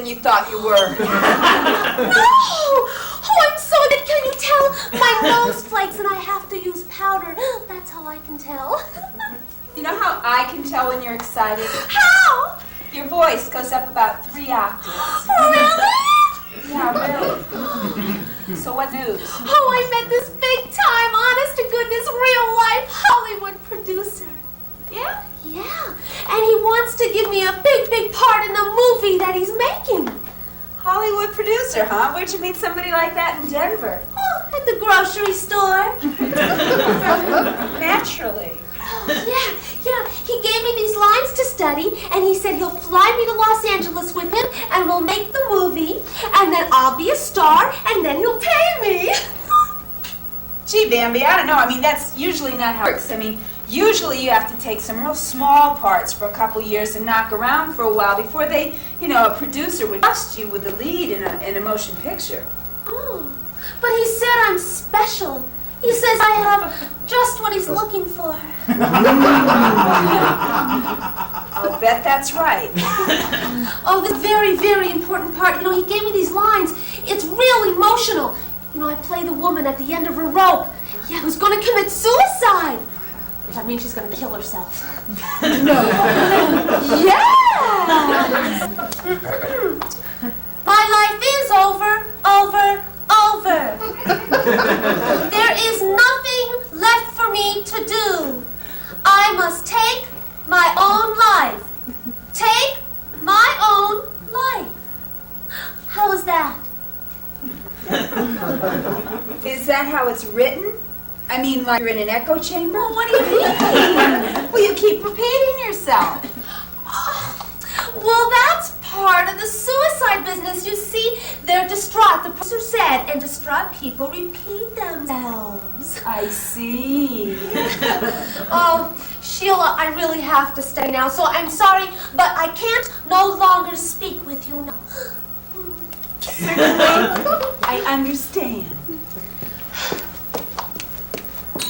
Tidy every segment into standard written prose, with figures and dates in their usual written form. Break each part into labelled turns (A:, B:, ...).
A: than you thought you were.
B: No! Oh, I'm so dead. Can you tell? My nose flakes and I have to use powder. That's how I can tell.
A: You know how I can tell when you're excited?
B: How?
A: Your voice goes up about 3 octaves.
B: Really?
A: Yeah, really. So what news?
B: Oh, I met this big-time, honest-to-goodness, real-life Hollywood producer.
A: Yeah?
B: Yeah, and he wants to give me a big part in the movie that he's making.
A: Hollywood producer, huh? Where'd you meet somebody like that in Denver?
B: Oh, at the grocery store.
A: Naturally.
B: Yeah, he gave me these lines to study, and he said he'll fly me to Los Angeles with him, and we'll make the movie, and then I'll be a star, and then he'll pay me.
A: Gee, Bambi, I don't know. I mean, that's usually not how it works. I mean, usually you have to take some real small parts for a couple years and knock around for a while before they, a producer would trust you with the lead in a motion picture.
B: Oh, but he said I'm special. He says I have just what he's looking for.
A: I'll bet that's right.
B: Oh, this very, very important part. He gave me these lines. It's real emotional. I play the woman at the end of a rope. Yeah, who's going to commit suicide. That means she's going to kill herself. No. Yeah! My life is over. There is nothing left for me to do. I must take my own life. Take my own life. How is that?
A: Is that how it's written? I mean, like you're in an echo chamber?
B: Well, what do you mean?
A: Well, you keep repeating yourself.
B: Well, that's part of the suicide business. You see, they're distraught, the producer said, and distraught people repeat themselves.
A: I see.
B: Oh, Sheila, I really have to stay now, so I'm sorry, but I can't no longer speak with you now.
A: I understand.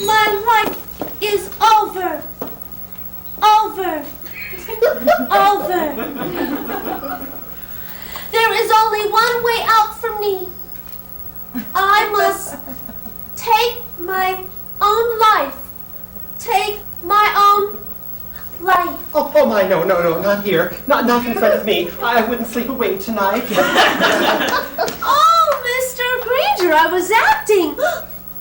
B: My life is over. Over. There is only one way out for me. I must take my own life. Take my own life.
C: Oh my, no, not here. Not in front of me. I wouldn't sleep a wink tonight.
B: Oh, Mr. Granger, I was acting.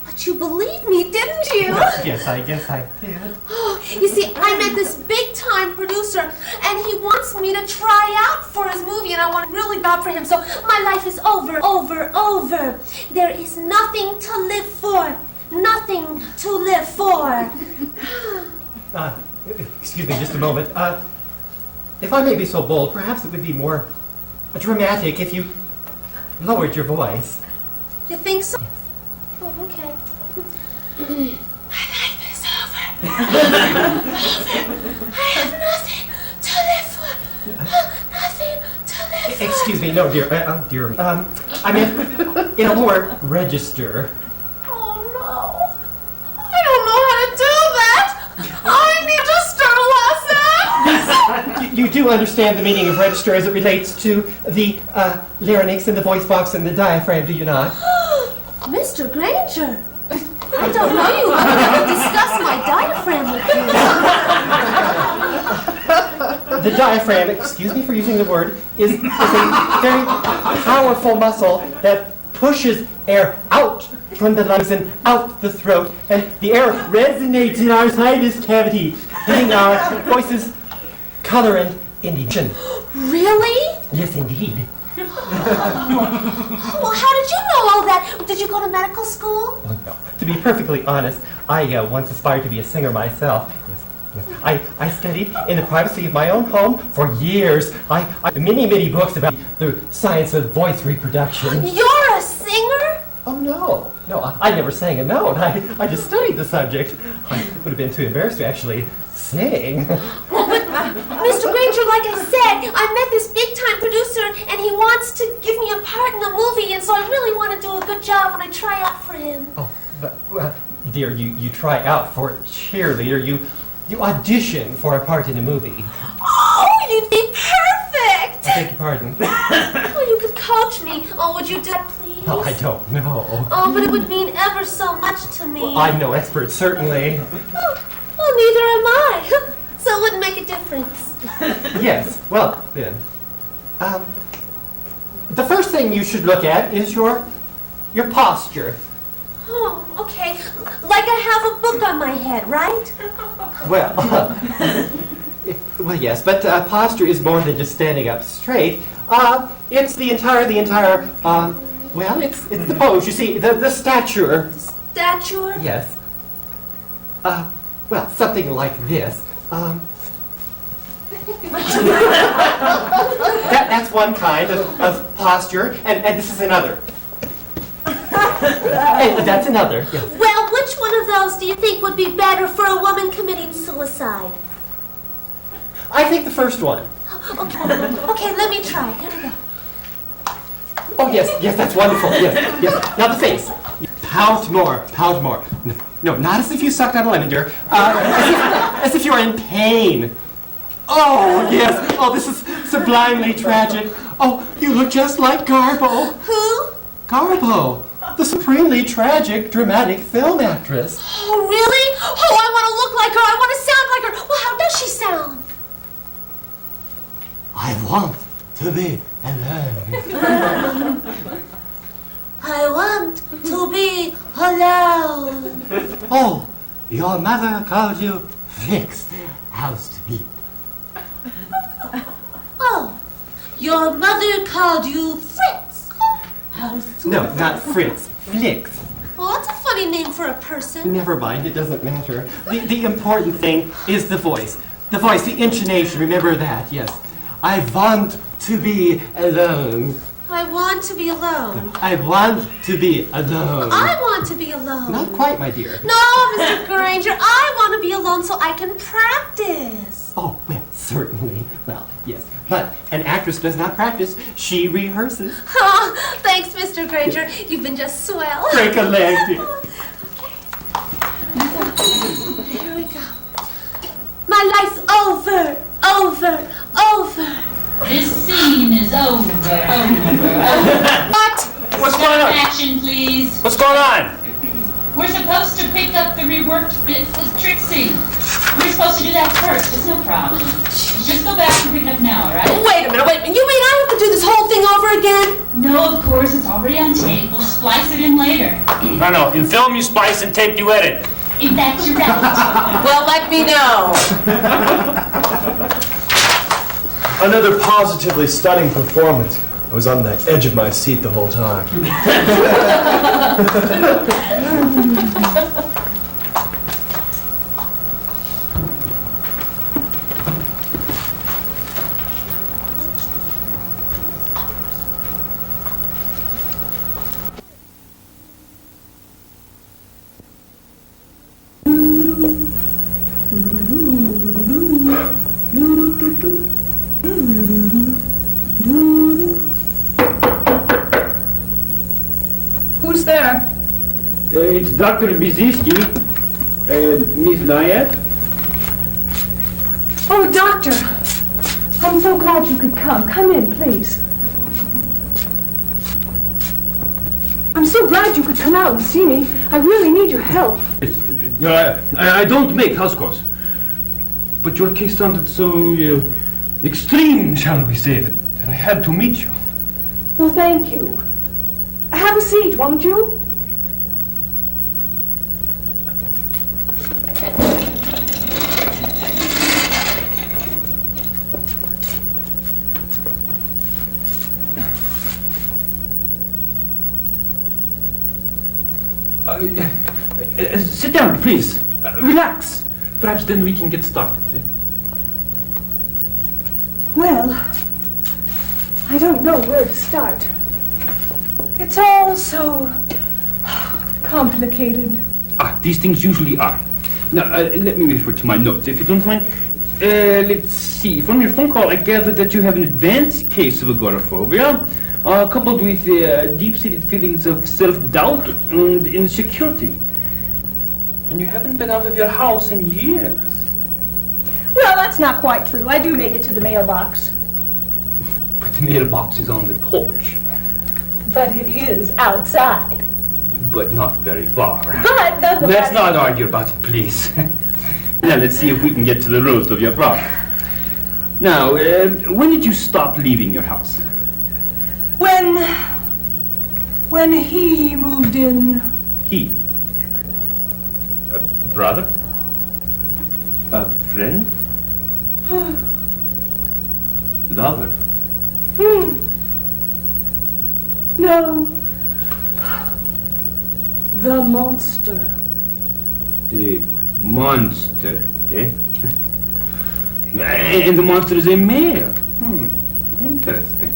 B: But you believed me, didn't you?
C: Yes, I guess I did.
B: Oh, you see, I met this big-time producer, and he wants me to try out for his movie, and I want to really job for him. So my life is over. There is nothing to live for. Nothing to live for.
C: Excuse me just a moment. If I may be so bold, perhaps it would be more dramatic if you lowered your voice.
B: You think so?
C: Yes.
B: Oh, okay. My life is over. I have nothing to live for. Nothing to live for.
C: Excuse me, no, dear. Dear. I meant in a lower register.
B: Oh, no. I don't know how to do that. I need to start lessons.
C: You do understand the meaning of register as it relates to the larynx and the voice box and the diaphragm, do you not?
B: Mr. Granger, I don't know you. I've never discussed my diaphragm with you.
C: The diaphragm, excuse me for using the word, is a very powerful muscle that pushes air out from the lungs and out the throat, and the air resonates in our sinus cavity, giving our voices color and indication.
B: Really?
C: Yes, indeed.
B: Well, how did you know all that? Did you go to medical school?
C: Well, no. To be perfectly honest, I once aspired to be a singer myself. Yes. I studied in the privacy of my own home for years. I many books about the science of voice reproduction.
B: You're a singer?
C: Oh, no. No, I never sang a note. I just studied the subject. I would have been too embarrassed to actually sing.
B: Well, but, Mr. Granger, like I said, I met this big-time producer, and he wants to give me a part in the movie, and so I really want to do a good job when I try out for him.
C: Oh, but, dear, you try out for a cheerleader. You audition for a part in a movie.
B: Oh, you'd be perfect!
C: beg your pardon.
B: Oh, you could coach me. Oh, would you do that, please?
C: Oh, I don't know.
B: Oh, but it would mean ever so much to me.
C: Well, I'm no expert, certainly.
B: Well, neither am I. So it wouldn't make a difference.
C: Yes, well, then. The first thing you should look at is your posture.
B: Oh, okay. Like I have a book on my head, right?
C: Well, well, yes, but posture is more than just standing up straight. It's the entire, well, it's the pose, you see, the stature.
B: Stature?
C: Yes. Well, something like this. That's one kind of posture, and this is another. And that's another, yes.
B: Well, which one of those do you think would be better for a woman committing suicide?
C: I think the first one.
B: Okay, let me try. Here we go.
C: Oh, yes, that's wonderful, yes. Now the face. Pout more. No, not as if you sucked on a lemon, dear. As if you're in pain. Oh, yes. Oh, this is sublimely tragic. Oh, you look just like Garbo.
B: Who?
C: Garbo, the supremely tragic dramatic film actress.
B: Oh, really? Oh, I want to look like her. I want to sound like her. Well, how does she sound?
C: I want to be alone.
B: I want to be alone.
C: Oh, your mother called you Fix. House to be.
B: Oh, your mother called you Fritz.
C: No, not Fritz. Flix.
B: Well, that's a funny name for a person.
C: Never mind, it doesn't matter. The important thing is the voice. The voice, the intonation, remember that, yes. I want to be alone.
B: I want to be alone.
C: I want to be alone.
B: I want to be alone.
C: Not quite, my dear.
B: No, Mr. Granger, I want to be alone so I can practice.
C: Oh, well, certainly. Well, yes. But an actress does not practice. She rehearses.
B: Oh, thanks, Mr. Granger. You've been just swell.
C: Break a leg, dear.
B: Okay. Here we go. My life's over.
D: This scene is over.
B: What?
E: What's going on?
D: Action, please.
E: What's going on?
D: We're supposed to pick up the reworked bit with Trixie. We're supposed to do that first. It's no problem. Just go back and pick it up now, all right?
B: Wait a minute. You mean I have to do this whole thing over again?
D: No, of course. It's already on tape. We'll splice it in later.
E: No. In film you splice and tape you edit.
D: If that's your right.
B: Well, let me know.
F: Another positively stunning performance. I was on the edge of my seat the whole time.
G: Who's there?
H: It's Dr. Biziski. Miss Nyack?
G: Oh, doctor. I'm so glad you could come. Come in, please. I'm so glad you could come out and see me. I really need your help.
H: I don't make house calls. But your case sounded so extreme, shall we say, that I had to meet you.
G: Well, thank you. Have a seat, won't you?
H: Sit down, please. Relax. Perhaps then we can get started.
G: Well, I don't know where to start. It's all so complicated.
H: These things usually are. Now, let me refer to my notes, if you don't mind. Let's see. From your phone call, I gathered that you have an advanced case of agoraphobia, coupled with deep-seated feelings of self-doubt and insecurity. And you haven't been out of your house in years.
G: Well, that's not quite true. I do make it to the mailbox.
H: But the mailbox is on the porch.
G: But it is outside.
H: But not very far.
G: But nonetheless...
H: Let's not argue about it, please. Now, let's see if we can get to the root of your problem. Now, when did you stop leaving your house?
G: When he moved in.
H: He? A brother? A friend? Lover?
G: No. The monster.
H: The monster, eh? And the monster is a male. Interesting.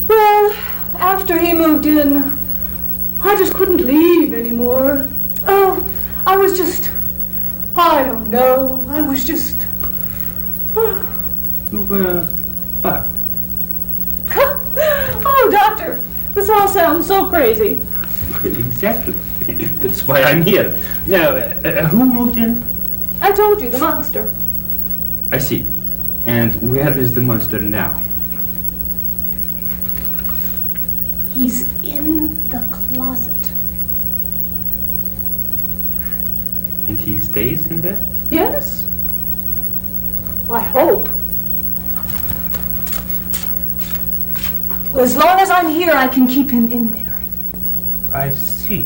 G: Well, after he moved in, I just couldn't leave anymore. Oh, I was just... I don't know. I was just...
H: You were what?
G: Oh, Doctor, this all sounds so crazy.
H: Exactly. That's why I'm here. Now, who moved in?
G: I told you, the monster.
H: I see. And where is the monster now?
G: He's in the closet.
H: And he stays in there?
G: Yes? I hope. Well, as long as I'm here, I can keep him in there.
H: I see.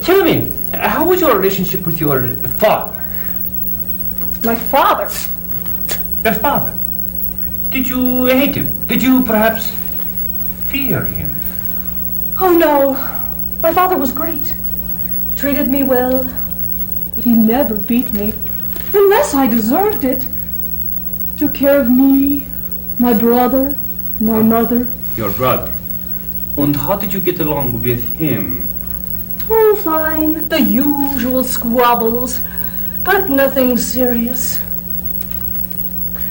H: Tell me, how was your relationship with your father?
G: My father?
H: Your father? Did you hate him? Did you perhaps fear him?
G: Oh, no. My father was great. Treated me well. He never beat me, unless I deserved it. Took care of me, my brother, my mother.
H: Your brother? And how did you get along with him?
G: Oh, fine. The usual squabbles, but nothing serious.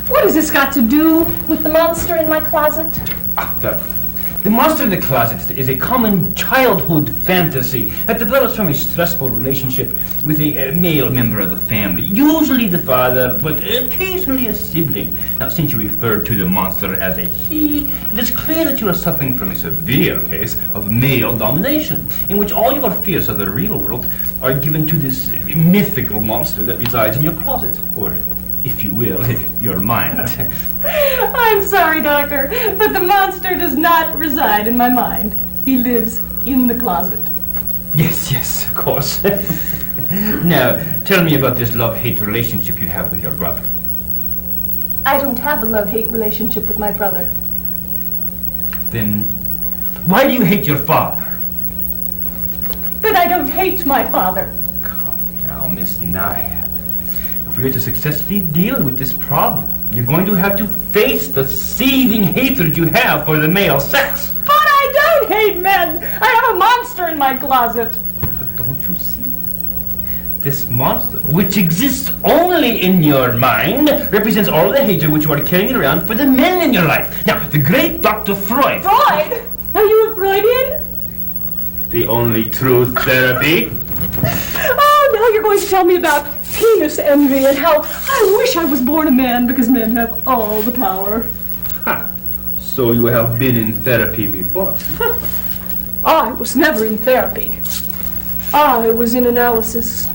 G: What has this got to do with the monster in my closet?
H: Well, the monster in the closet is a common childhood fantasy that develops from a stressful relationship with a male member of the family, usually the father, but occasionally a sibling. Now, since you referred to the monster as a he, it is clear that you are suffering from a severe case of male domination, in which all your fears of the real world are given to this mythical monster that resides in your closet, or, if you will, your mind.
G: I'm sorry, Doctor, but the monster does not reside in my mind. He lives in the closet.
H: Yes, of course. Now, tell me about this love-hate relationship you have with your brother.
G: I don't have a love-hate relationship with my brother.
H: Then, why do you hate your father?
G: But I don't hate my father.
H: Come now, Miss Naya. If we are to successfully deal with this problem, you're going to have to face the seething hatred you have for the male sex.
G: But I don't hate men! I have a monster in my closet.
H: But don't you see? This monster, which exists only in your mind, represents all the hatred which you are carrying around for the men in your life. Now, the great Dr. Freud...
G: Freud? Are you a Freudian?
H: The only true therapy.
G: Oh, now you're going to tell me about penis envy and how I wish I was born a man because men have all the power.
H: Ha! So you have been in therapy before?
G: I was never in therapy. I was in analysis.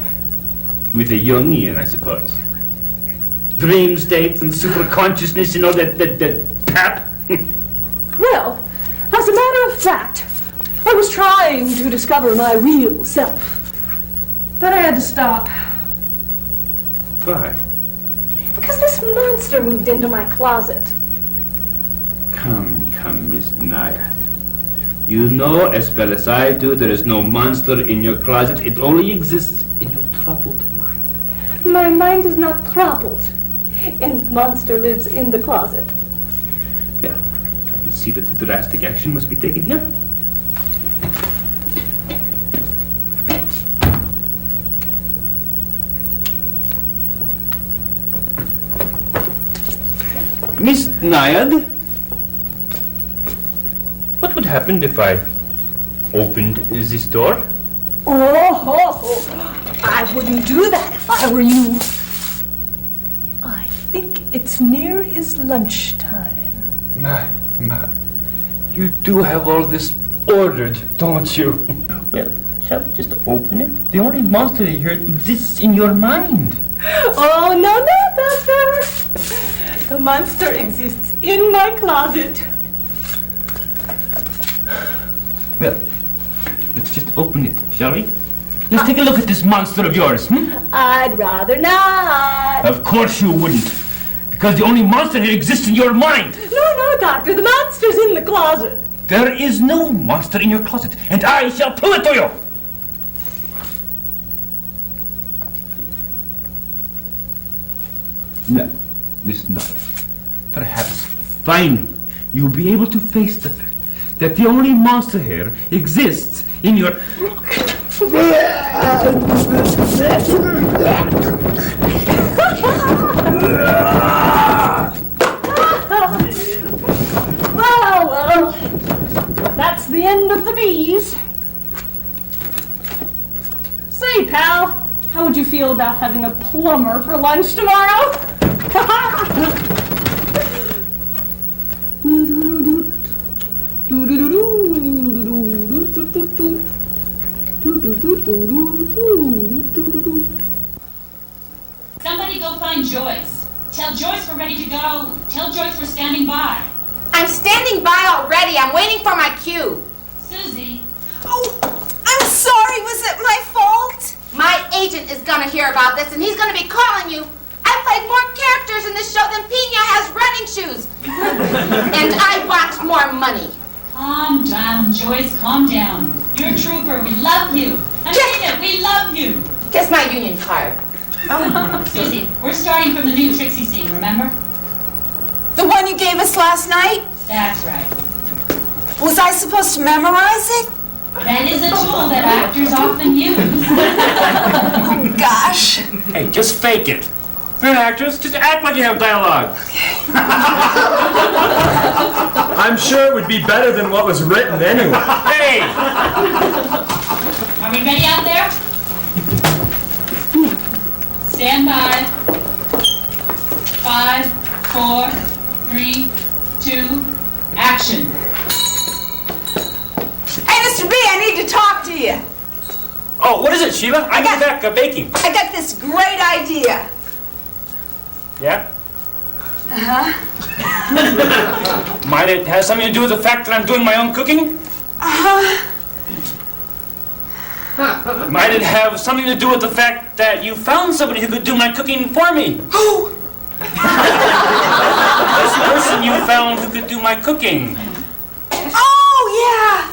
H: With a Jungian, I suppose. Dream states and superconsciousness and all that pap.
G: Well, as a matter of fact, I was trying to discover my real self. But I had to stop.
H: Why?
G: Because this monster moved into my closet.
H: Come, Miss Nayat. You know as well as I do there is no monster in your closet. It only exists in your troubled mind.
G: My mind is not troubled. And the monster lives in the closet.
H: Yeah, I can see that drastic action must be taken here. Miss Nayad, what would happen if I opened this door?
G: Oh, I wouldn't do that if I were you. I think it's near his lunchtime.
H: My. You do have all this ordered, don't you?
I: Well, shall we just open it? The only monster here exists in your mind.
G: Oh, no, Doctor. The monster exists in my closet.
I: Well, let's just open it, shall we? Let's take a look at this monster of yours,
G: I'd rather not.
I: Of course you wouldn't. Because the only monster here exists in your mind.
G: No, Doctor, the monster's in the closet.
I: There is no monster in your closet, and I shall prove it to you. Now, Miss Knight, perhaps finally you'll be able to face the fact that the only monster here exists in your...
G: Well, that's the end of the bees. Say, pal, how would you feel about having a plumber for lunch tomorrow?
D: Somebody go find Joyce. Tell Joyce we're ready to go. Tell Joyce we're standing by.
J: I'm standing by already. I'm waiting for my cue.
D: Susie.
A: Oh, I'm sorry. Was it my fault?
J: My agent is gonna hear about this and he's gonna be calling you. I played more characters in this show than Pina has running shoes. And I want more money.
D: Calm down, Joyce, calm down. You're a trooper, we love you. Pina, we love you.
J: Kiss my union card.
D: Susie, we're starting from the new Trixie scene, remember?
A: The one you gave us last night?
D: That's right.
A: Was I supposed to memorize it?
D: That is a tool that actors often use.
A: Oh, gosh.
E: Hey, just fake it. You're an actress, just act like you have dialogue.
F: I'm sure it would be better than what was written anyway.
E: Hey!
D: Are we ready out there? Stand by. 5, 4, 3, 2, action.
A: Hey, Mr. B, I need to talk to you.
E: Oh, what is it, Sheila? I got back baking.
A: I got this great idea.
E: Yeah? Might it have something to do with the fact that I'm doing my own cooking? Might it have something to do with the fact that you found somebody who could do my cooking for me?
A: Who?
E: This person you found who could do my cooking.
A: Oh, yeah.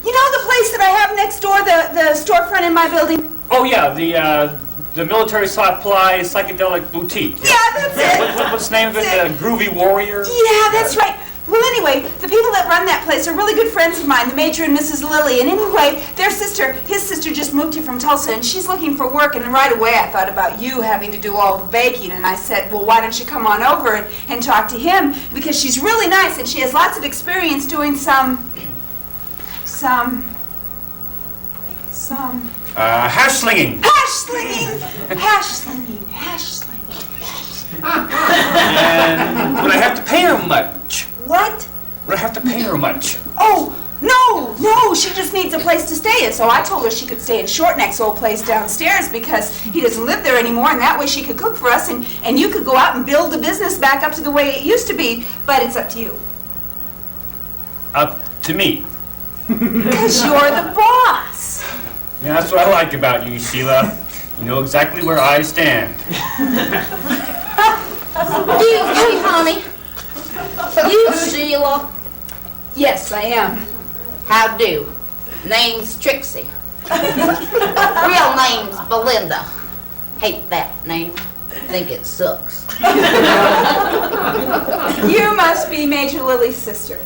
A: You know the place that I have next door, the storefront in my building?
E: Oh yeah, the military supply psychedelic boutique.
A: Yeah, that's it.
E: What's the name of it?
A: That's
E: The Groovy Warrior?
A: Yeah, that's right. Well, anyway, the people that run that place are really good friends of mine, the Major and Mrs. Lilly. And anyway, his sister just moved here from Tulsa, and she's looking for work. And right away, I thought about you having to do all the baking. And I said, well, why don't you come on over and talk to him? Because she's really nice, and she has lots of experience doing
E: Hash slinging.
A: hash slinging.
E: And would I have to pay her much?
A: What?
E: Would I have to pay her much?
A: Oh, no, she just needs a place to stay in. So I told her she could stay in Short Neck's old place downstairs because he doesn't live there anymore, and that way she could cook for us, and you could go out and build the business back up to the way it used to be, but it's up to you.
E: Up to me.
A: Because you're the boss.
E: Yeah, that's what I like about you, Sheila. You know exactly where I stand.
J: Excuse me, honey. You, Sheila.
A: Yes, I am.
J: How do? Name's Trixie. Real name's Belinda. Hate that name. Think it sucks.
A: You must be Major Lily's sister.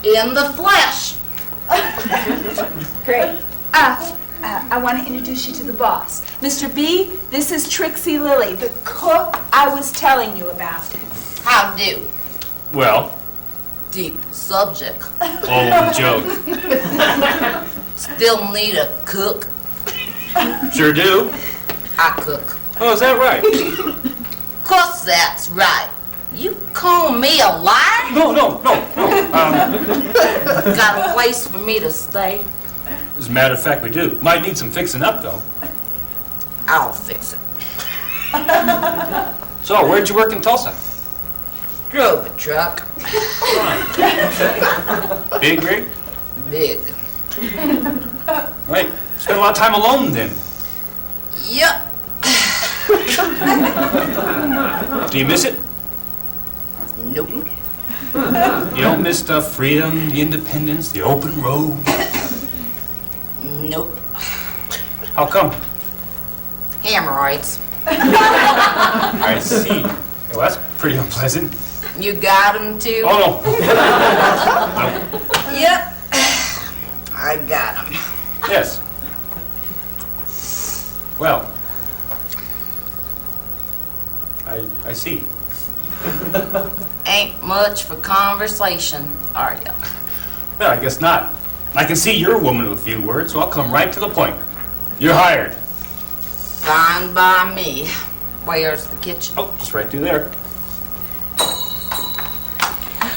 J: In the flesh.
A: Great. I want to introduce you to the boss. Mr. B, this is Trixie Lilly, the cook I was telling you about.
J: How do?
E: Well,
J: Deep subject.
E: old joke.
J: Still need a cook.
E: Sure do.
J: I cook.
E: Oh, is that right?
J: course that's right. You call me a liar?
E: No.
J: Got a place for me to stay?
E: As a matter of fact, we do. Might need some fixing up, though.
J: I'll fix it.
E: So, where'd you work in Tulsa?
J: Drove a truck.
E: Big rig?
J: Big.
E: Right. Spent a lot of time alone, then.
J: Yep.
E: Do you miss it?
J: Nope.
E: You don't miss the freedom, the independence, the open road?
J: Nope.
E: How come?
J: Hemorrhoids.
E: I see. Well, that's pretty unpleasant.
J: You got them too?
E: Oh, no.
J: Yep. I got them.
E: Yes. Well, I see.
J: Ain't much for conversation, are ya?
E: Well, I guess not. I can see you're a woman of a few words, so I'll come right to the point. You're hired.
J: Fine by me. Where's the kitchen?
E: Oh, just right through there.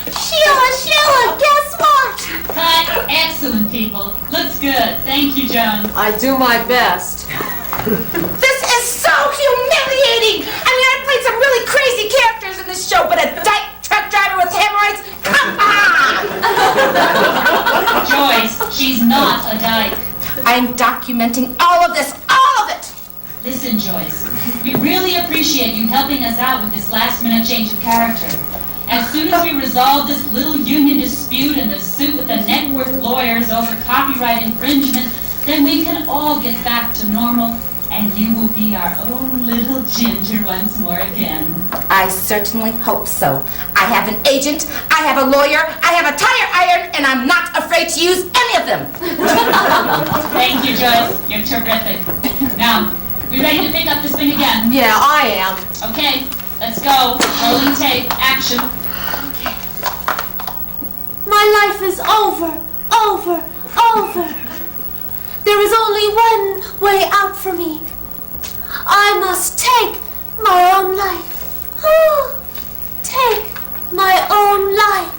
B: Sheila, guess what?
D: Cut. Excellent, people. Looks good. Thank you, Joan.
B: I do my best.
J: This is so humiliating! I mean, I played some really crazy characters in this show, but a dyke truck driver with hemorrhoids? Come on!
D: Joyce, she's not a dyke.
J: I'm documenting all of this, all of it!
D: Listen, Joyce, we really appreciate you helping us out with this last-minute change of character. As soon as we resolve this little union dispute and the suit with the network lawyers over copyright infringement, then we can all get back to normal, and you will be our own little Ginger once more again.
J: I certainly hope so. I have an agent, I have a lawyer, I have a tire iron, and I'm not afraid to use any of them.
D: Thank you, Joyce. You're terrific. Now, we ready to pick up this thing again?
B: Yeah, I am.
D: Okay, let's go. Rolling tape. Action.
B: My life is over. There is only one way out for me. I must take my own life. Take my own life.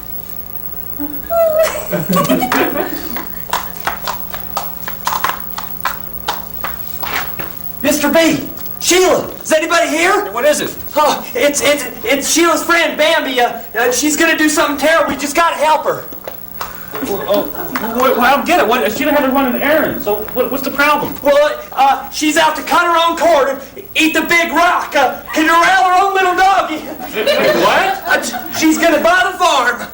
C: Mr. B! Sheila! Is anybody here?
E: What is it?
C: Oh, it's Sheila's friend, Bambi. She's gonna do something terrible. We just gotta help her.
E: Well, I don't get it. Sheila had to run an errand, so what's the problem?
C: Well, she's out to cut her own cord and eat the big rock and corral her own little doggy.
E: Wait, what?
C: She's gonna buy the farm.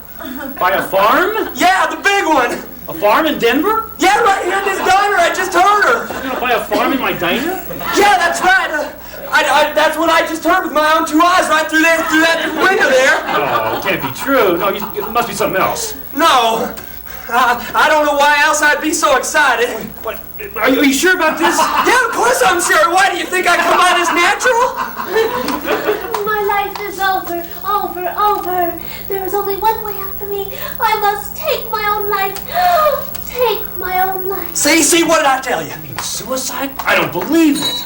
E: By a farm?
C: Yeah, the big one.
E: A farm in Denver?
C: Yeah, right here in this diner. I just heard her.
E: You're gonna buy a farm in my diner?
C: Yeah, that's right. That's what I just heard with my own two eyes right through that window there.
E: Oh, it can't be true. No, it must be something else.
C: No. I don't know why else I'd be so excited.
E: What? Are you sure about this?
C: Yeah, of course I'm sure. Why do you think I come out as natural?
B: My life is over. There is only one way out for me. I must take my own life. Take my own life.
C: See, what did I tell you?
E: Suicide? I don't believe it.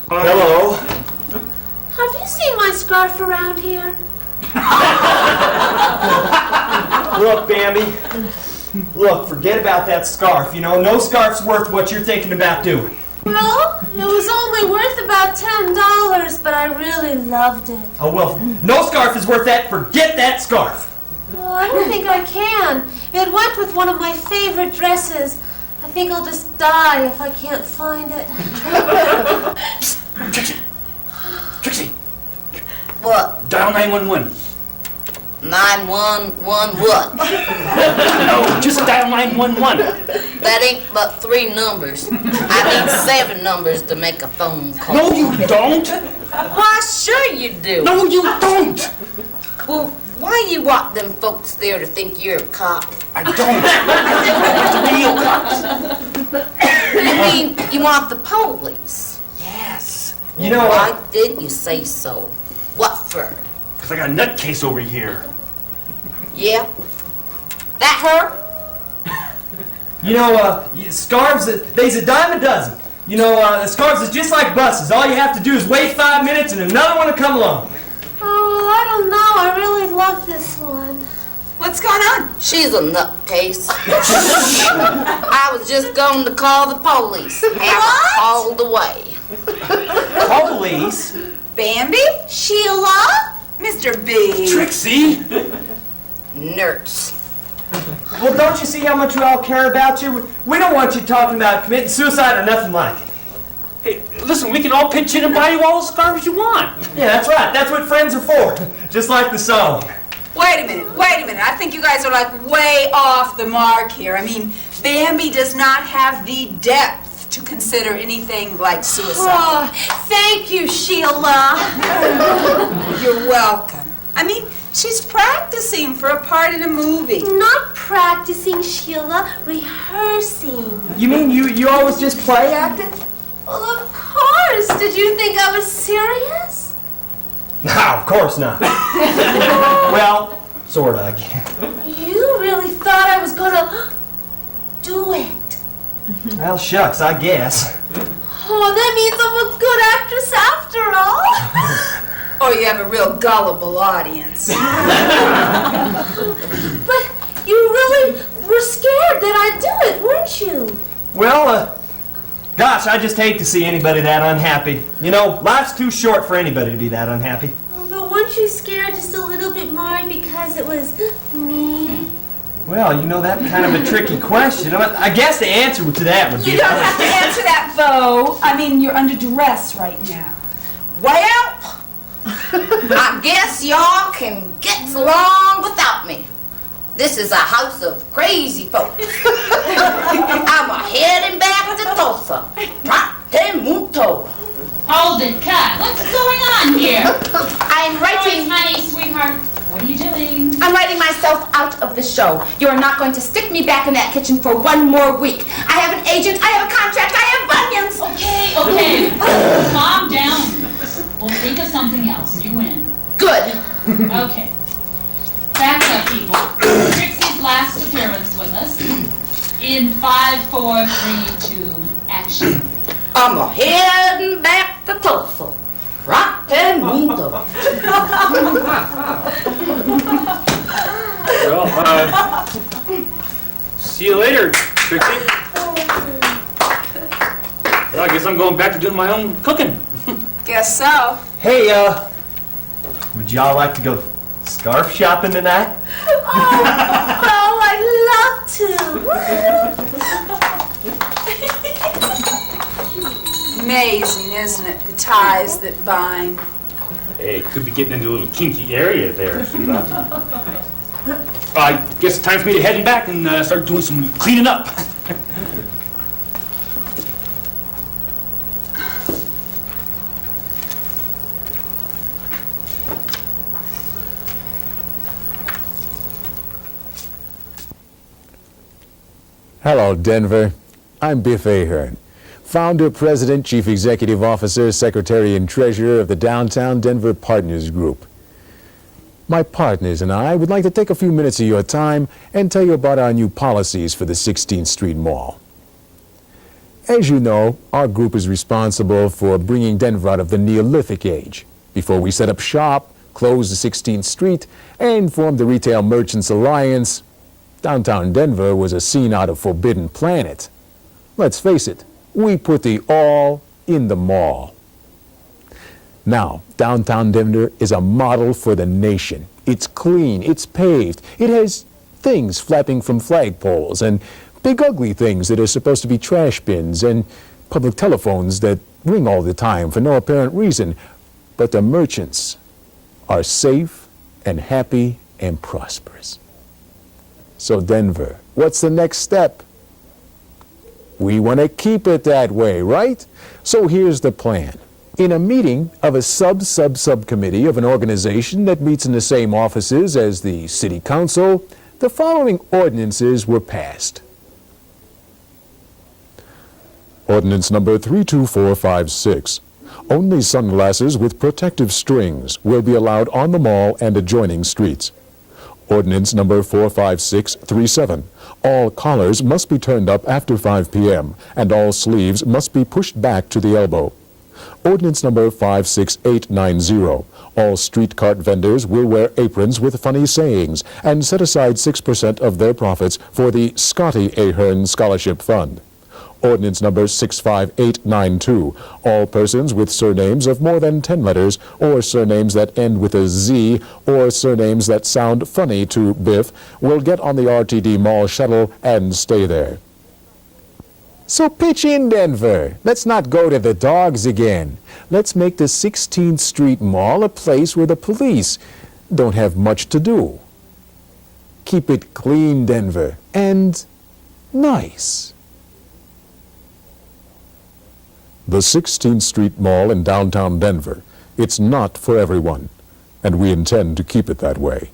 C: Hello.
B: Have you seen my scarf around here?
C: Look, Bambi. Look, forget about that scarf. You know, no scarf's worth what you're thinking about doing.
B: Well, it was only worth about $10, but I really loved it.
C: Oh, well, no scarf is worth that. Forget that scarf.
B: Oh, I don't think I can. It went with one of my favorite dresses. I think I'll just die if I can't find it.
E: Trixie,
J: What?
E: dial 911.
J: 911 what?
E: No, just dial 911.
J: That ain't but 3 numbers. I need 7 numbers to make a phone call.
E: No, you don't.
J: Why, sure you do.
E: No, you don't.
J: Well, why you want them folks there to think you're a cop?
E: I don't. The real cops.
J: You mean you want the police?
E: Yes.
C: You know
J: Why didn't you say so? What for?
E: Because I got a nutcase over here.
J: Yeah? That her?
C: You know, scarves, they's a dime a dozen.
F: You know, the cars is just like buses. All you have to do is wait 5 minutes and another one will come along.
B: Oh, I don't know. I really love this one.
A: What's going on?
J: She's a nutcase. I was just going to call the police. Have her hauled away.
F: Police?
A: Bambi?
B: Sheila?
A: Mr. B.
E: Trixie!
J: Nerds.
F: Well, don't you see how much we all care about you? We don't want you talking about committing suicide or nothing like it.
E: Hey, listen, we can all pitch in and buy you all the scarves you want.
F: Yeah, that's right. That's what friends are for. Just like the song.
A: Wait a minute. I think you guys are like way off the mark here. I mean, Bambi does not have the depth to consider anything like suicide.
B: Oh, thank you, Sheila.
A: You're welcome. I mean, she's practicing for a part in a movie.
B: Not practicing, Sheila. Rehearsing.
F: You mean you always just play acted?
B: Well, of course. Did you think I was serious?
F: No, of course not. Well, sort of, I guess.
B: You really thought I was gonna do it?
F: Well, shucks, I guess.
B: Oh, that means I'm a good actress after all.
A: Oh, you have a real gullible audience.
B: But you really were scared that I'd do it, weren't you?
F: Well, gosh, I just hate to see anybody that unhappy. You know, life's too short for anybody to be that unhappy.
B: Oh, but weren't you scared just a little bit more because it was me?
F: Well, you know, that's kind of a tricky question. I guess the answer to that would be...
A: You don't have to answer that, though. I mean, you're under duress right now.
J: Well, I guess y'all can get along without me. This is a house of crazy folks. I'm heading back to Tulsa. Prate mucho.
D: Hold it, cut. What's going on here?
J: I'm
D: Joyce,
J: writing...
D: honey, sweetheart, what are you doing?
J: I'm writing myself out of the show. You are not going to stick me back in that kitchen for one more week. I have an agent, I have a contract, I have bunions.
D: Okay. Calm down. We'll think of something else. You win.
J: Good.
D: Okay. Back up, people. Trixie's last appearance with us. In 5, 4, 3, 2, action.
J: I'm heading back to Tulsa. Prate mucho.
E: Well, see you later, Trixie. Well, I guess I'm going back to doing my own cooking.
A: Guess so.
F: Hey, would y'all like to go scarf shopping tonight?
B: Oh, I'd love to.
A: Amazing, isn't it? The ties that bind.
E: Hey, could be getting into a little kinky area there, Sheila. I guess it's time for me to head back and start doing some cleaning up.
K: Hello, Denver. I'm Biff Ahern, founder, president, chief executive officer, secretary, and treasurer of the Downtown Denver Partners Group. My partners and I would like to take a few minutes of your time and tell you about our new policies for the 16th Street Mall. As you know, our group is responsible for bringing Denver out of the Neolithic age. Before we set up shop, closed the 16th Street, and formed the Retail Merchants Alliance, downtown Denver was a scene out of Forbidden Planet. Let's face it, we put the all in the mall. Now, downtown Denver is a model for the nation. It's clean, it's paved, it has things flapping from flagpoles, and big ugly things that are supposed to be trash bins, and public telephones that ring all the time for no apparent reason. But the merchants are safe and happy and prosperous. So Denver, what's the next step? We want to keep it that way, right? So here's the plan. In a meeting of a subcommittee of an organization that meets in the same offices as the City Council, the following ordinances were passed. Ordinance number 32456. Only sunglasses with protective strings will be allowed on the mall and adjoining streets. Ordinance number 45637. All collars must be turned up after 5 p.m., and all sleeves must be pushed back to the elbow. Ordinance number 56890. All street cart vendors will wear aprons with funny sayings and set aside 6% of their profits for the Scotty Ahern Scholarship Fund. Ordinance number 65892. All persons with surnames of more than 10 letters, or surnames that end with a Z, or surnames that sound funny to Biff, will get on the RTD Mall shuttle and stay there. So pitch in, Denver. Let's not go to the dogs again. Let's make the 16th Street Mall a place where the police don't have much to do. Keep it clean, Denver, and nice. The 16th Street Mall in downtown Denver. It's not for everyone, and we intend to keep it that way.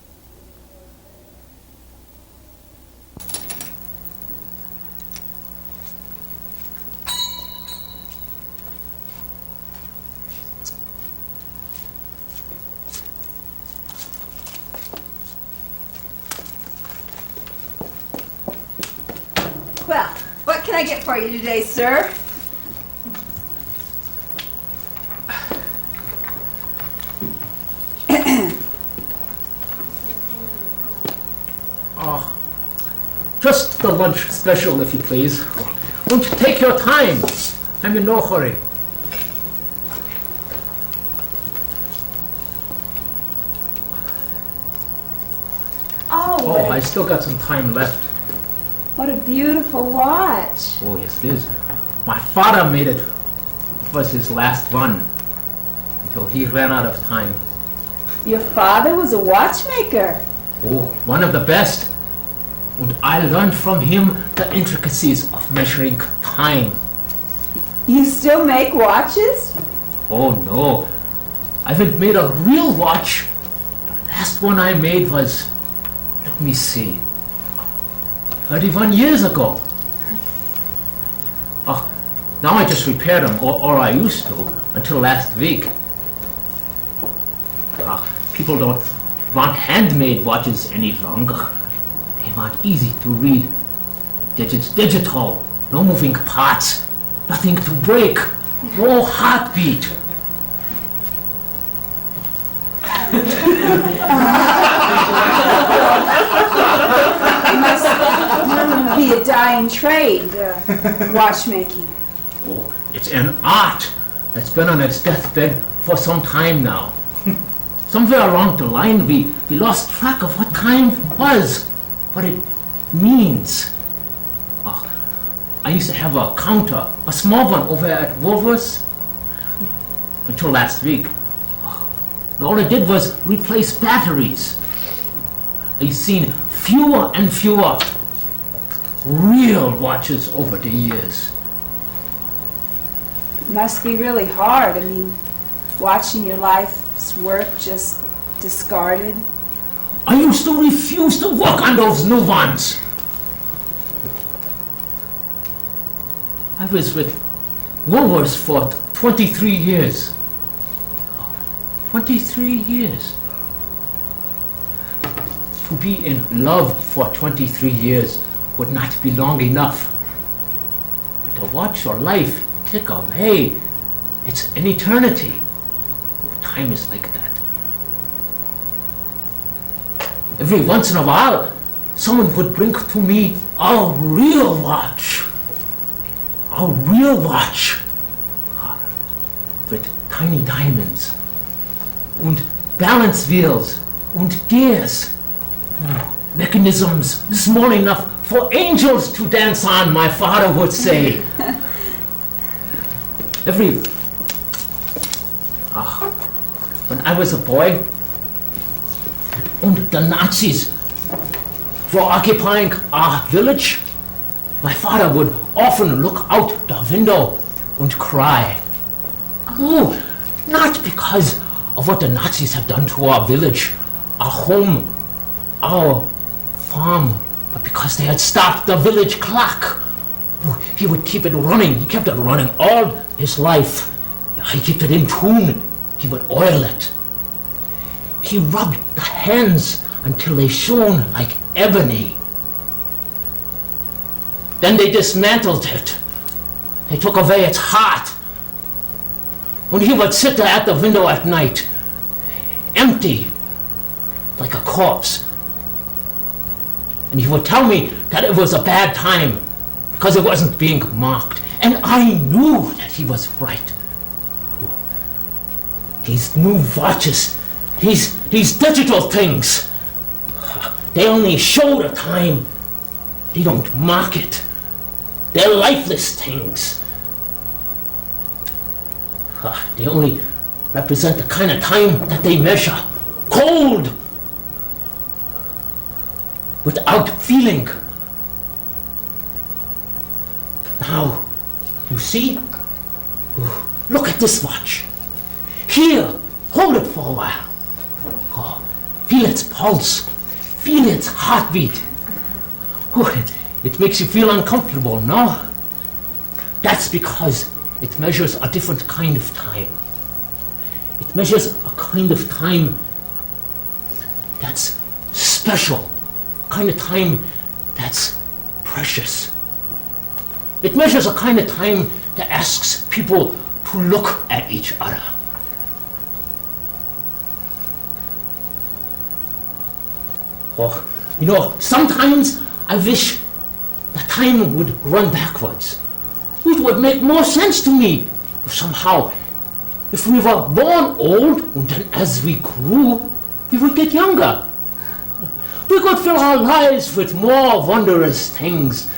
A: Well, what can I get for you today, sir?
L: Just the lunch special, if you please. Won't you take your time? I'm in no hurry. Oh, I still got some time left.
A: What a beautiful watch.
L: Oh, yes, it is. My father made it. It was his last one until he ran out of time.
A: Your father was a watchmaker.
L: Oh, one of the best. And I learned from him the intricacies of measuring time.
A: You still make watches?
L: Oh, no. I haven't made a real watch. The last one I made was, let me see, 31 years ago. Oh, now I just repair them, or I used to, until last week. People don't want handmade watches any longer. They want easy to read. Digital, no moving parts, nothing to break, no heartbeat.
A: It must be a dying trade, watchmaking.
L: Oh, it's an art that's been on its deathbed for some time now. Somewhere along the line, we lost track of what time was, what it means. I used to have a counter, a small one over at Woolworth's, until last week. And all I did was replace batteries. I've seen fewer and fewer real watches over the years.
A: It must be really hard. I mean, watching your life's work just discarded.
L: I used to refuse to work on those new ones. I was with Woolworths for 23 years. 23 years. To be in love for 23 years would not be long enough. But to watch your life tick away, it's an eternity. Oh, time is like that. Every once in a while, someone would bring to me a real watch. A real watch. With tiny diamonds. And balance wheels. And gears. Mechanisms small enough for angels to dance on, my father would say. When I was a boy, and the Nazis were occupying our village, my father would often look out the window and cry. Oh, not because of what the Nazis had done to our village, our home, our farm, but because they had stopped the village clock. He would keep it running. He kept it running all his life. He kept it in tune. He would oil it. He rubbed the hands until they shone like ebony. Then they dismantled it. They took away its heart. When he would sit there at the window at night, empty, like a corpse, and he would tell me that it was a bad time because it wasn't being marked. And I knew that he was right. These new watches, these digital things, they only show the time. They don't mark it. They're lifeless things. They only represent the kind of time that they measure. Cold, without feeling. Now, you see? Look at this watch. Here, hold it for a while. Oh, feel its pulse. Feel its heartbeat. Oh, it makes you feel uncomfortable, no? That's because it measures a different kind of time. It measures a kind of time that's special, a kind of time that's precious. It measures a kind of time that asks people to look at each other. Oh, you know, sometimes I wish that time would run backwards. It would make more sense to me somehow. If we were born old, and then as we grew, we would get younger. We could fill our lives with more wondrous things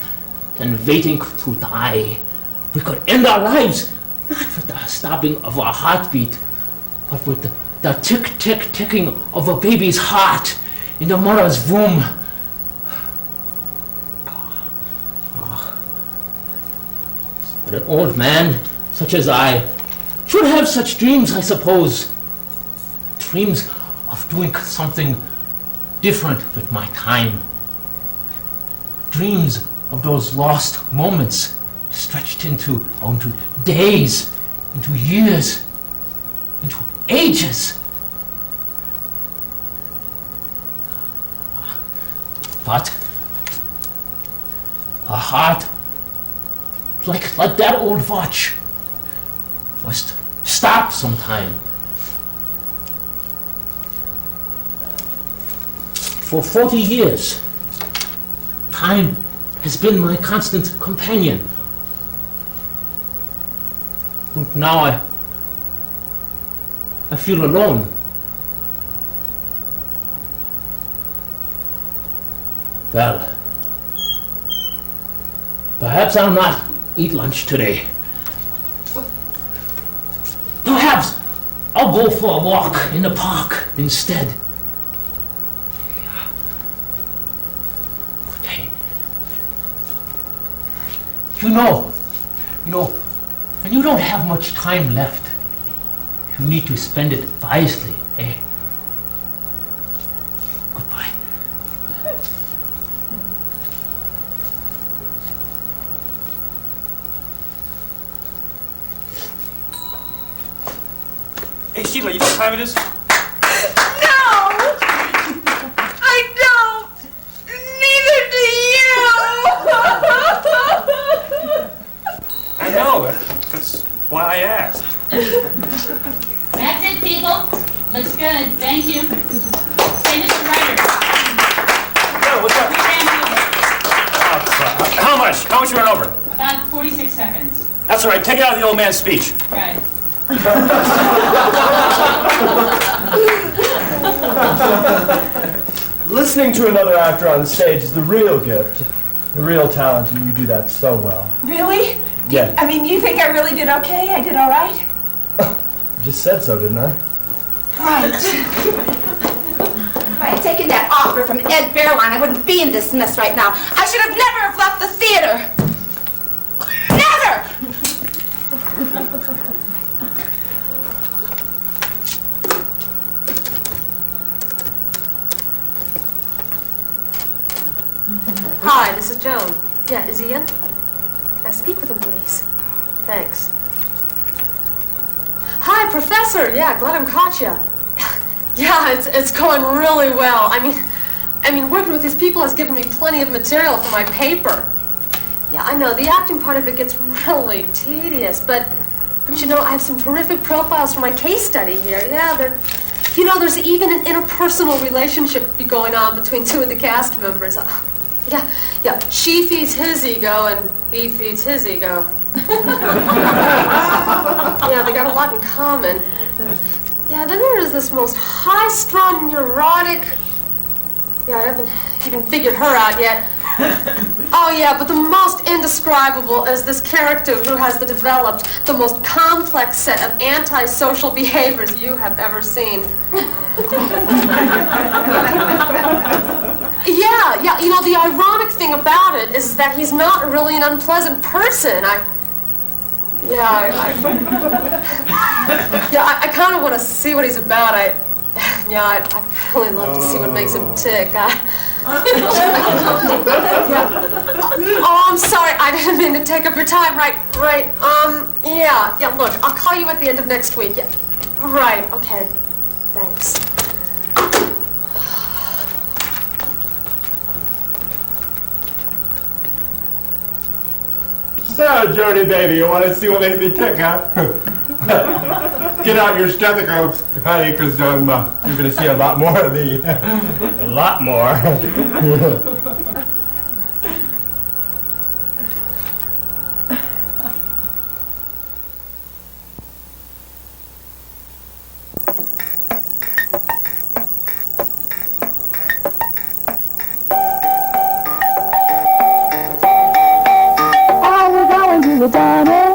L: than waiting to die. We could end our lives not with the stopping of our heartbeat, but with the tick-tick-ticking of a baby's heart in the mother's womb. But an old man, such as I, should have such dreams, I suppose. Dreams of doing something different with my time. Dreams of those lost moments stretched into days, into years, into ages. But a heart like that old watch must stop sometime. For 40 years, time has been my constant companion. And now I feel alone. Well, perhaps I'll not eat lunch today. Perhaps I'll go for a walk in the park instead. You know, when you don't have much time left, you need to spend it wisely, eh? Goodbye.
E: Hey, Sheila, you know what time it is? That's why I asked.
D: That's it, people. Looks good. Thank you. Say, Mr. Ryder.
E: No, what's up?
D: We ran over.
E: How much? How much you run over?
D: About 46 seconds.
E: That's all right. Take it out of the old man's speech.
D: Right.
F: Listening to another actor on the stage is the real gift, the real talent, and you do that so well.
A: Really?
F: Yeah.
A: I mean, you think I really did okay? I did all right?
F: You just said so, didn't I?
A: Right.
J: If I had taken that offer from Ed Fairline, I wouldn't be in this mess right now. I should have never have left the theater. Never!
B: Hi, this is Joan. Yeah, is he in? Can I speak with him, please? Thanks. Hi, Professor. Yeah, glad I caught you. Yeah, it's going really well. I mean, I mean, working with these people has given me plenty of material for my paper. Yeah, I know, the acting part of it gets really tedious, but you know, I have some terrific profiles for my case study here. Yeah, you know, there's even an interpersonal relationship going on between two of the cast members. Yeah, she feeds his ego and he feeds his ego. Yeah, they got a lot in common. Yeah, then there is this most high-strung, neurotic... Yeah, I haven't even figured her out yet. Oh yeah, but the most indescribable is this character who has developed the most complex set of antisocial behaviors you have ever seen. Yeah, you know, the ironic thing about it is that he's not really an unpleasant person. I kind of want to see what he's about. I'd really love to see what makes him tick. Oh, I'm sorry. I didn't mean to take up your time. Right. Yeah. Look, I'll call you at the end of next week. Yeah. Right. Okay. Thanks.
C: So, Jody, baby, you want to see what makes me tick, huh? Get out your stethoscopes, honey, because you're going to see a lot more of me. A lot more.
G: The diner.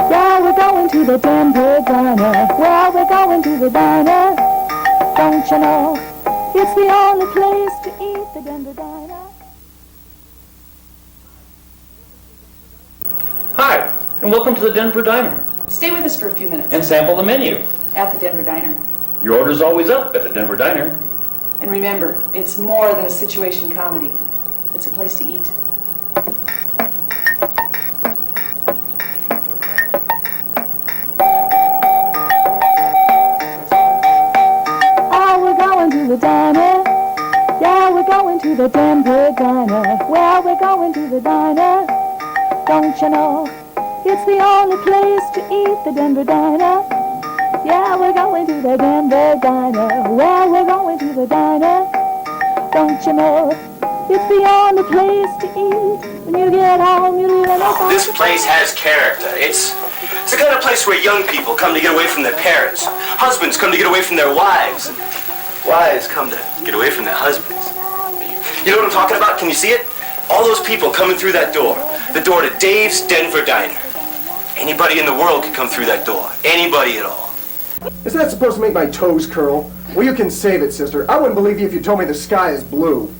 G: Yeah, we're going to the Denver diner. Well, we're going to the diner. Don't you know? It's the only place to eat, the Denver diner.
H: Hi, and welcome to the Denver Diner.
M: Stay with us for a few minutes.
H: And sample the menu.
M: At the Denver Diner.
H: Your order's always up at the Denver Diner.
M: And remember, it's more than a situation comedy. It's a place to eat.
G: The diner. Yeah, we're going to the Denver diner. Well, we're going to the diner. Don't you know? It's the only place to eat, the Denver diner. Yeah, we're going to the Denver diner. Well, we're going to the diner. Don't you know? It's the only place to eat. When you get home, you really know.
F: This place has character. It's the kind of place where young people come to get away from their parents. Husbands come to get away from their wives. Wives come to get away from their husbands. You know what I'm talking about? Can you see it? All those people coming through that door. The door to Dave's Denver Diner. Anybody in the world could come through that door. Anybody at all.
N: Isn't that supposed to make my toes curl? Well, you can save it, sister. I wouldn't believe you if you told me the sky is blue.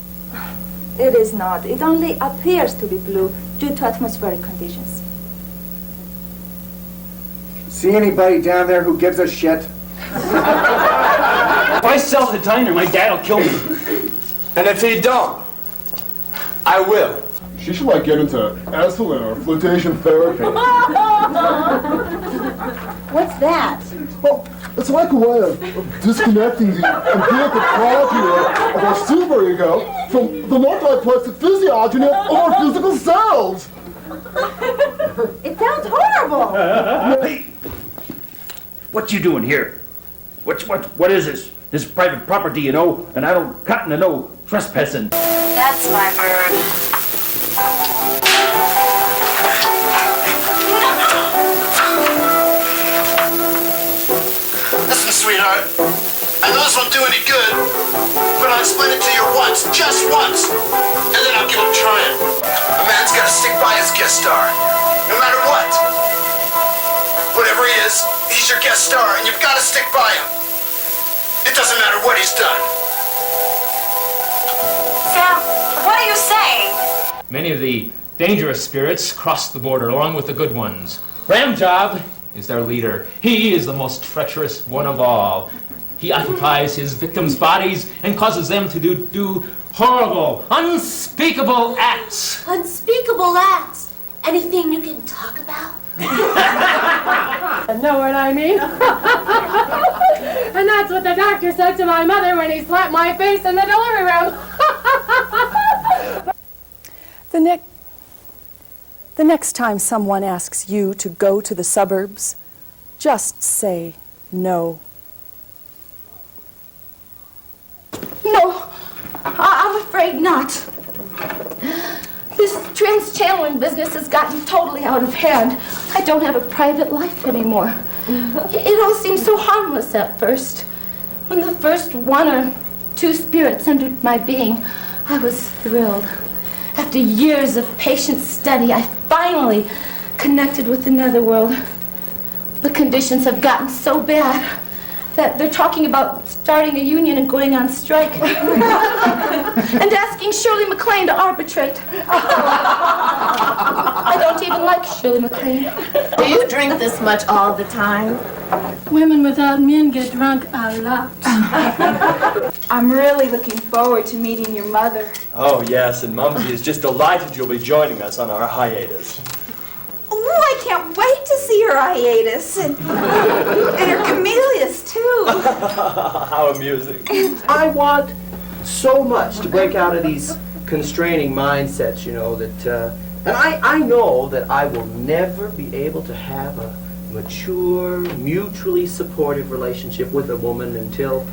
O: It is not. It only appears to be blue due to atmospheric conditions.
N: See anybody down there who gives a shit?
H: If I sell the diner, my dad'll kill me.
F: And if he don't, I will.
P: She should get into Esalen or flotation therapy.
O: What's that?
P: Well, it's like a way of disconnecting the empirical quality of our superego from the multiplex physiogeny of our physical selves.
O: It sounds horrible.
H: Hey, what you doing here? What is this? This is private property, you know, and I don't cotton to no trespassing.
J: That's my bird.
Q: Listen, sweetheart. I know this won't do any good, but I'll explain it to you once, just once, and then I'll give up trying. A man's got to stick by his guest star, no matter what. Whatever he is, he's your guest star, and you've got to stick by him. It doesn't matter what he's done.
R: Sam, what are you saying?
L: Many of the dangerous spirits cross the border along with the good ones. Ramjob is their leader. He is the most treacherous one of all. He occupies his victims' bodies and causes them to do horrible, unspeakable acts.
B: Unspeakable acts? Anything you can talk about?
S: Know what I mean? And that's what the doctor said to my mother when he slapped my face in the delivery room.
T: The next time someone asks you to go to the suburbs, just say no.
J: No, I'm afraid not. This trans-channeling business has gotten totally out of hand. I don't have a private life anymore. It all seemed so harmless at first. When the first 1 or 2 spirits entered my being, I was thrilled. After years of patient study, I finally connected with the netherworld. The conditions have gotten so bad that they're talking about starting a union and going on strike. And asking Shirley MacLaine to arbitrate. I don't even like Shirley MacLaine.
B: Do you drink this much all the time?
S: Women without men get drunk a lot.
A: I'm really looking forward to meeting your mother.
N: Oh, yes, and Mumsy is just delighted you'll be joining us on our hiatus.
A: Oh, I can't wait to see her hiatus and her camellias too.
N: How amusing. I want so much to break out of these constraining mindsets, you know, that, and I know that I will never be able to have a mature, mutually supportive relationship with a woman until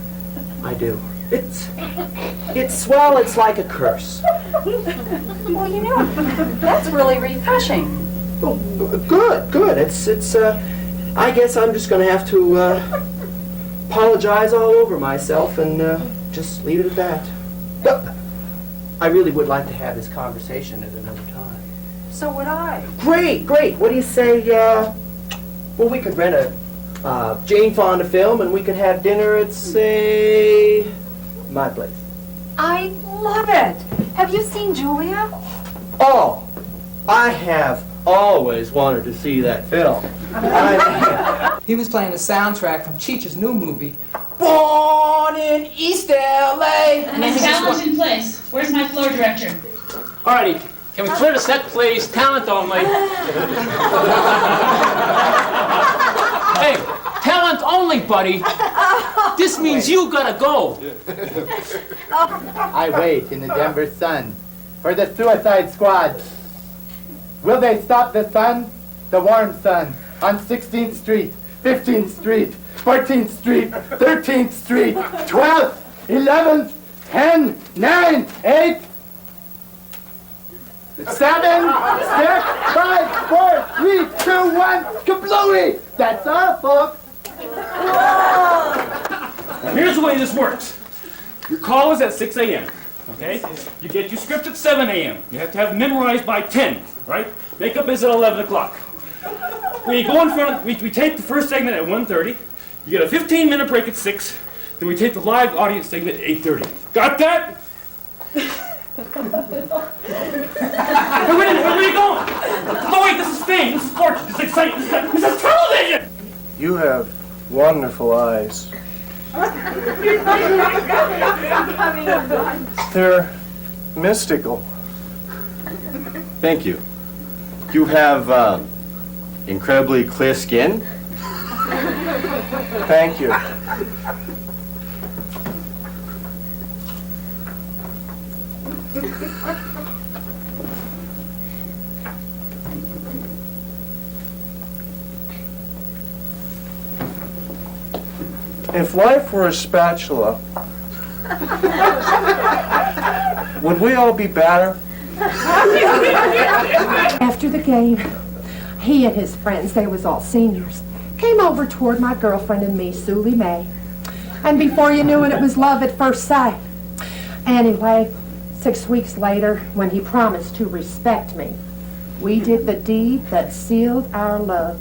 N: I do. It's like a curse.
A: Well, you know, that's really refreshing.
N: Oh, good. It's. I guess I'm just gonna have to apologize all over myself and just leave it at that. But I really would like to have this conversation at another time.
A: So would I.
N: Great. What do you say? Well, we could rent a Jane Fonda film, and we could have dinner at, say, my place.
A: I love it. Have you seen Julia?
N: Oh, I have always wanted to see that film.
U: He was playing the soundtrack from Cheech's new movie, Born in East L.A.
D: Talent in place. Where's my floor director?
L: Alrighty, can we clear the set, please? Talent only. Hey, talent only, buddy. This means you gotta go.
V: I wait in the Denver sun for the Suicide Squad. Will they stop the sun? The warm sun on 16th Street, 15th Street, 14th Street, 13th Street, 12th, 11th, 10, 9, 8, 7, 6, 5, 4, 3, 2, 1, kablooey! That's all, folks.
E: Now, here's the way this works. Your call is at 6 a.m., okay? You get your script at 7 a.m. You have to have it memorized by 10, right? Makeup is at 11 o'clock. We go in front, we tape the first segment at 1:30. You get a 15-minute break at 6. Then we tape the live audience segment at 8:30. Got that? Where are you going? Oh wait, this is fame, this is fortune, this is exciting, this is television!
N: You have wonderful eyes. They're mystical. Thank you. You have incredibly clear skin. Thank you. If life were a spatula, would we all be better?
W: After the game, he and his friends, they was all seniors, came over toward my girlfriend and me, Sulie Mae. And before you knew it, it was love at first sight. Anyway, 6 weeks later, when he promised to respect me, we did the deed that sealed our love.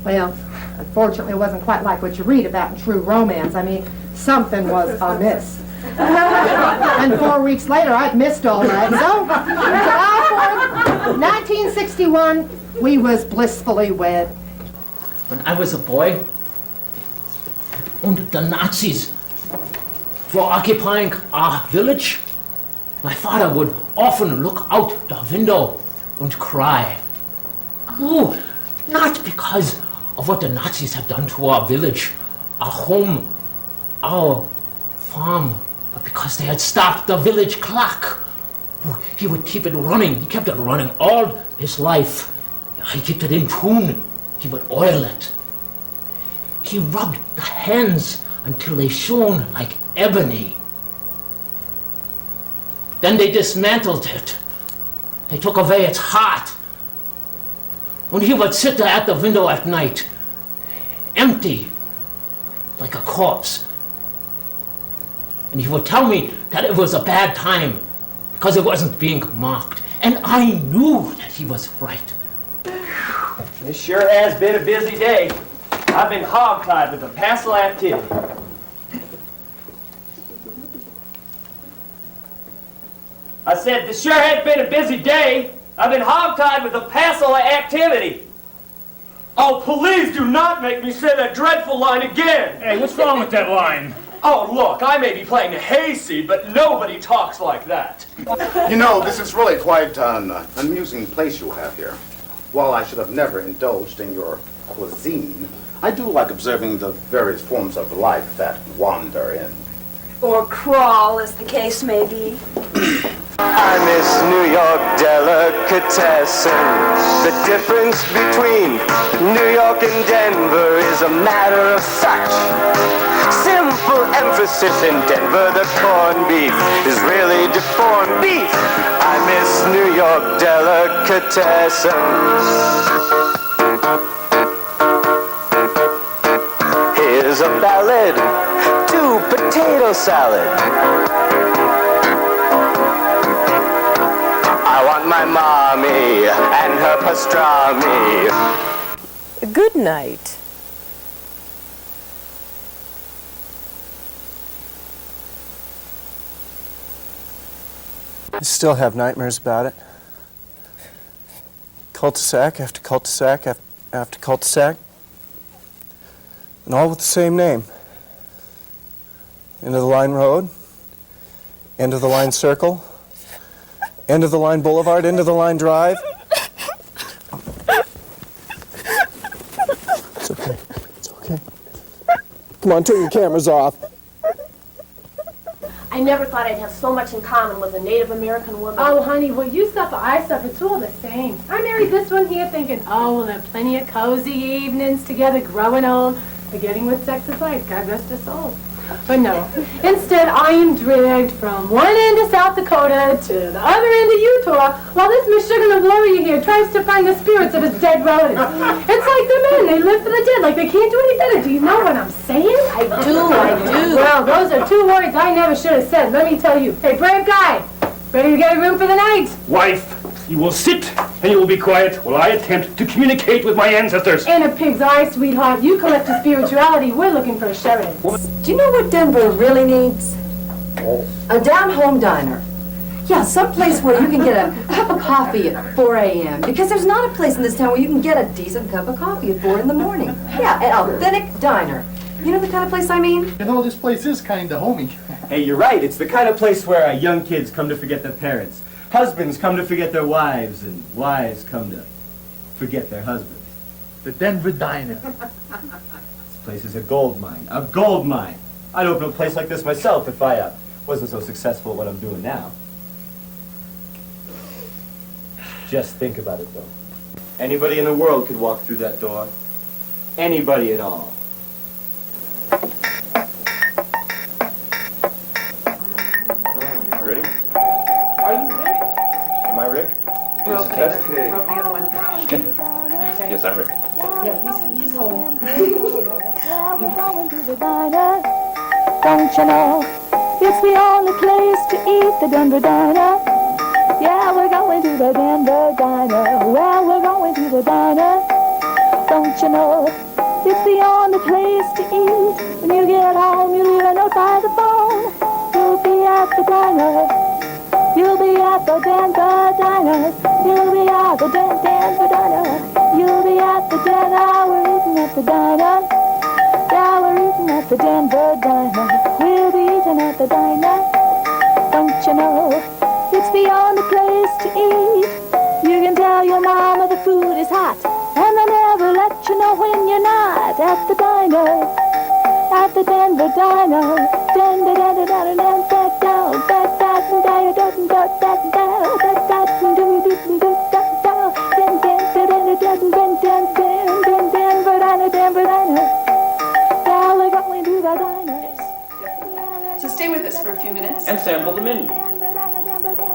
W: Well, unfortunately, it wasn't quite like what you read about in true romance. I mean, something was amiss. And 4 weeks later, I'd missed all that. So, July 4th, 1961, we was blissfully wed.
L: When I was a boy, and the Nazis were occupying our village, my father would often look out the window and cry. Oh, Not because of what the Nazis have done to our village, our home, our farm, but because they had stopped the village clock. He would keep it running. He kept it running all his life. He kept it in tune. He would oil it. He rubbed the hands until they shone like ebony. Then they dismantled it. They took away its heart. When he would sit there at the window at night, empty, like a corpse, and he would tell me that it was a bad time because it wasn't being marked. And I knew that he was right.
F: This sure has been a busy day. I've been hogtied with a passel activity. I said, this sure has been a busy day. I've been hogtied with a passel activity. Oh, please do not make me say that dreadful line again.
E: Hey, what's wrong with that line?
F: Oh, look, I may be playing a hayseed, but nobody talks like that.
Q: You know, this is really quite an amusing place you have here. While I should have never indulged in your cuisine, I do like observing the various forms of life that wander in.
O: Or crawl, as the case may be.
F: I miss New York delicatessen. The difference between New York and Denver is a matter of such simple emphasis. In Denver, the corned beef is really deformed beef. I miss New York delicatessen. Here's a ballad to potato salad. I want my mommy and her pastrami.
C: Good night.
N: I still have nightmares about it. Cul-de-sac after cul-de-sac after cul-de-sac. And all with the same name. End of the line road. End of the line circle. End of the line boulevard. End of the line drive. It's okay. It's okay. Come on, turn your cameras off.
B: I never thought I'd have so much in common with a Native American woman.
S: Oh, honey, well, you suffer, I suffer. It's all the same. I married this one here thinking, oh, we'll have plenty of cozy evenings together, growing old, forgetting what sex is like. God rest her soul. But no. Instead, I am dragged from one end of South Dakota to the other end of Utah while this Michigan warrior here tries to find the spirits of his dead relatives. It's like the men, they live for the dead, like they can't do any better. Do you know what I'm saying?
B: I do.
S: Well, those are two words I never should have said. Let me tell you. Hey, brave guy, ready to get a room for the night?
E: Wife, you will sit and you will be quiet while I attempt to communicate with my ancestors.
S: In a pig's eye, sweetheart. You collect the spirituality. We're looking for a Sheridan.
C: Do you know what Denver really needs? A down-home diner. Yeah, someplace where you can get a cup of coffee at 4 a.m. Because there's not a place in this town where you can get a decent cup of coffee at 4 in the morning. Yeah, an authentic diner. You know the kind of place I mean?
V: You know, this place is kind of homey.
F: Hey, you're right. It's the kind of place where young kids come to forget their parents. Husbands come to forget their wives, and wives come to forget their husbands.
V: The Denver Diner.
F: This place is a gold mine. A gold mine! I'd open a place like this myself if I wasn't so successful at what I'm doing now. Just think about it, though. Anybody in the world could walk through that door. Anybody at all. Ready?
S: Are you Rick?
F: Am I Rick? Is this a test?
S: Broke the other one.
E: Yes, I'm Rick.
S: Yeah, he's home.
I: Yeah, we're going to the diner. Don't you know? It's the only place to eat, the Denver Diner. Yeah, we're going to the Denver Diner. Well, we're going to the diner. Don't you know? It's the only place to eat. When you get home, you leave a note by the phone. You'll be at the diner. You'll be at the Denver Diner. You'll be at the Denver Diner. You'll be at the diner. We're eating at the diner. Yeah, we're eating at the Denver Diner. We'll be eating at the diner. Don't you know? It's the only place to eat. You can tell your mama the food is hot. And they never let you know when you're not at the diner, at the Denver diner. Back down, back down, back down, back down, back down, Denver diner, Denver diner. Yeah, we're going to the diner.
C: So stay with us for a few minutes.
E: And sample the menu.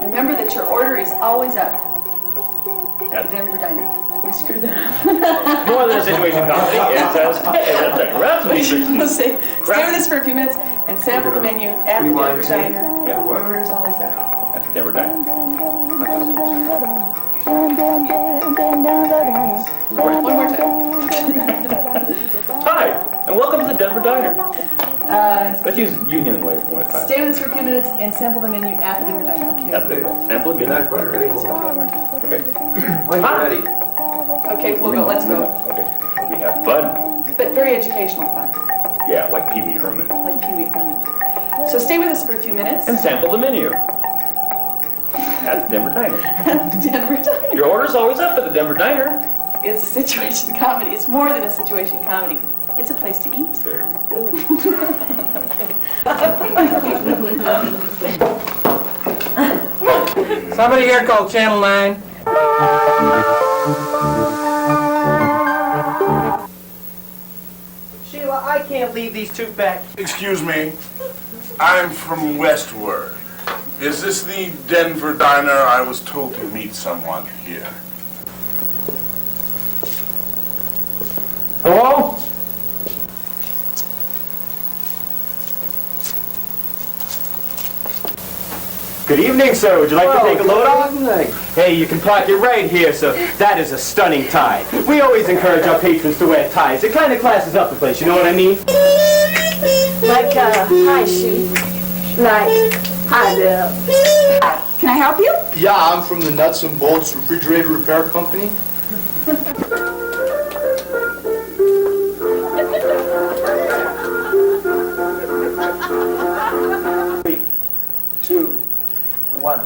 C: Remember that your order is always up at the Denver Diner. We screwed that up.
E: More than a situation comedy.
C: Stay with us for a few minutes and sample the menu at the Denver Diner.
E: Yeah,
C: Your order is always up.
E: at the Denver Diner.
C: One more time.
E: Hi, and welcome to the Denver Diner. Let's use Union way from time.
C: Stay with us for a few minutes and sample the menu at the Denver Diner. Okay.
E: At the sample the menu.
C: Okay, one more time.
E: Okay.
N: When you're ready.
C: Okay, we'll go. Let's go.
E: Okay. We have fun.
C: But very educational fun,
E: Yeah, like Pee Wee Herman.
C: like Pee Wee Herman. So stay with us for a few minutes.
E: And sample the menu. At the Denver Diner.
C: At the Denver Diner.
E: Your order's always up at the Denver Diner.
C: It's a situation comedy. It's more than a situation comedy. It's a place to eat.
E: Very good.
U: Somebody here called Channel 9.
N: Sheila, I can't leave these two back.
G: Excuse me, I'm from Westward. Is this the Denver Diner? I was told to meet someone here.
E: Hello?
F: Good evening, sir. Would you like to take a load off?
N: Good evening.
F: Hey, you can park it right here, sir. That is a stunning tie. We always encourage our patrons to wear ties. It kind of classes up the place, you know what I mean?
O: Like hi, she. Like, hi there.
C: Can I help you?
V: Yeah, I'm from the Nuts and Bolts Refrigerator Repair Company.
N: 3, 2, 1.